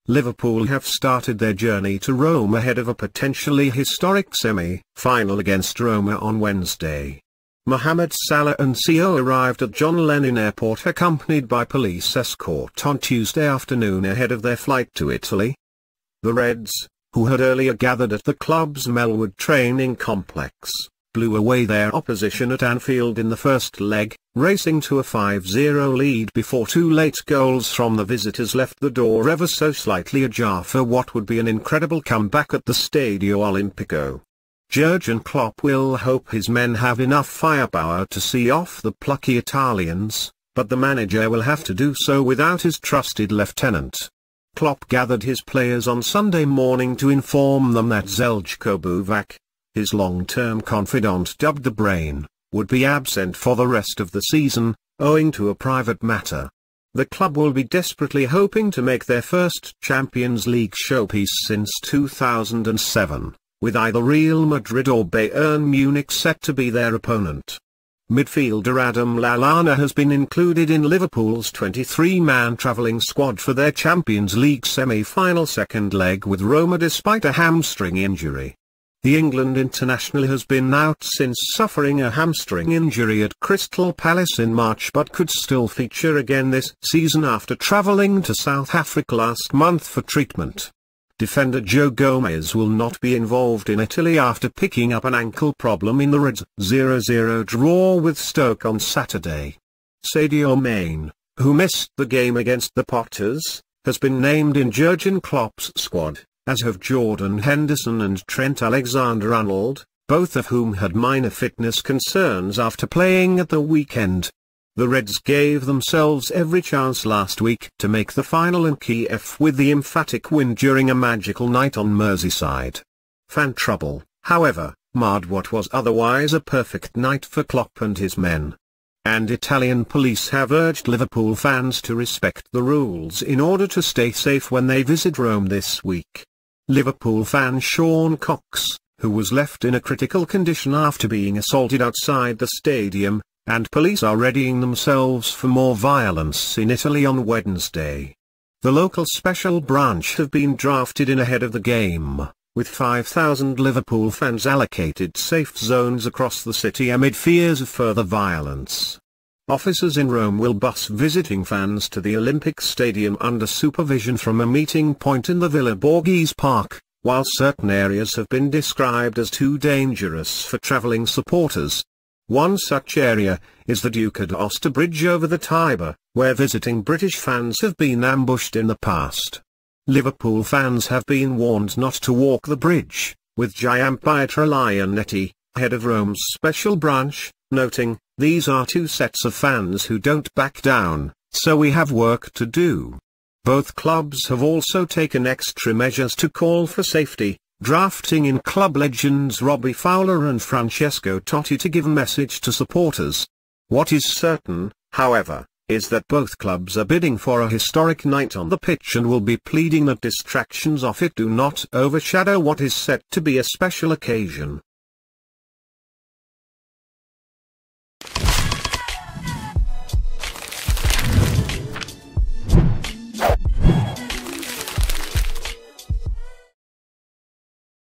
Liverpool have started their journey to Rome ahead of a potentially historic semi-final against Roma on Wednesday. Mohamed Salah and CO arrived at John Lennon Airport accompanied by police escort on Tuesday afternoon ahead of their flight to Italy. The Reds, who had earlier gathered at the club's Melwood training complex, blew away their opposition at Anfield in the first leg, racing to a 5-0 lead before two late goals from the visitors left the door ever so slightly ajar for what would be an incredible comeback at the Stadio Olimpico. Jurgen Klopp will hope his men have enough firepower to see off the plucky Italians, but the manager will have to do so without his trusted lieutenant. Klopp gathered his players on Sunday morning to inform them that Zeljko Buvac, his long-term confidant dubbed the Brain, would be absent for the rest of the season, owing to a private matter. The club will be desperately hoping to make their first Champions League showpiece since 2007. With either Real Madrid or Bayern Munich set to be their opponent. Midfielder Adam Lallana has been included in Liverpool's 23-man travelling squad for their Champions League semi-final second leg with Roma despite a hamstring injury. The England international has been out since suffering a hamstring injury at Crystal Palace in March but could still feature again this season after travelling to South Africa last month for treatment. Defender Joe Gomez will not be involved in Italy after picking up an ankle problem in the Reds' 0-0 draw with Stoke on Saturday. Sadio Mane, who missed the game against the Potters, has been named in Jurgen Klopp's squad, as have Jordan Henderson and Trent Alexander-Arnold, both of whom had minor fitness concerns after playing at the weekend. The Reds gave themselves every chance last week to make the final in Kiev with the emphatic win during a magical night on Merseyside. Fan trouble, however, marred what was otherwise a perfect night for Klopp and his men. And Italian police have urged Liverpool fans to respect the rules in order to stay safe when they visit Rome this week. Liverpool fan Sean Cox, who was left in a critical condition after being assaulted outside the stadium, and police are readying themselves for more violence in Italy on Wednesday. The local special branch have been drafted in ahead of the game, with 5,000 Liverpool fans allocated safe zones across the city amid fears of further violence. Officers in Rome will bus visiting fans to the Olympic Stadium under supervision from a meeting point in the Villa Borghese Park, while certain areas have been described as too dangerous for travelling supporters. One such area is the Duke d'Aosta Bridge over the Tiber, where visiting British fans have been ambushed in the past. Liverpool fans have been warned not to walk the bridge, with Gianpietro Lionetti, head of Rome's special branch, noting, "These are two sets of fans who don't back down, so we have work to do." Both clubs have also taken extra measures to call for safety, drafting in club legends Robbie Fowler and Francesco Totti to give a message to supporters. What is certain, however, is that both clubs are bidding for a historic night on the pitch and will be pleading that distractions off it do not overshadow what is set to be a special occasion.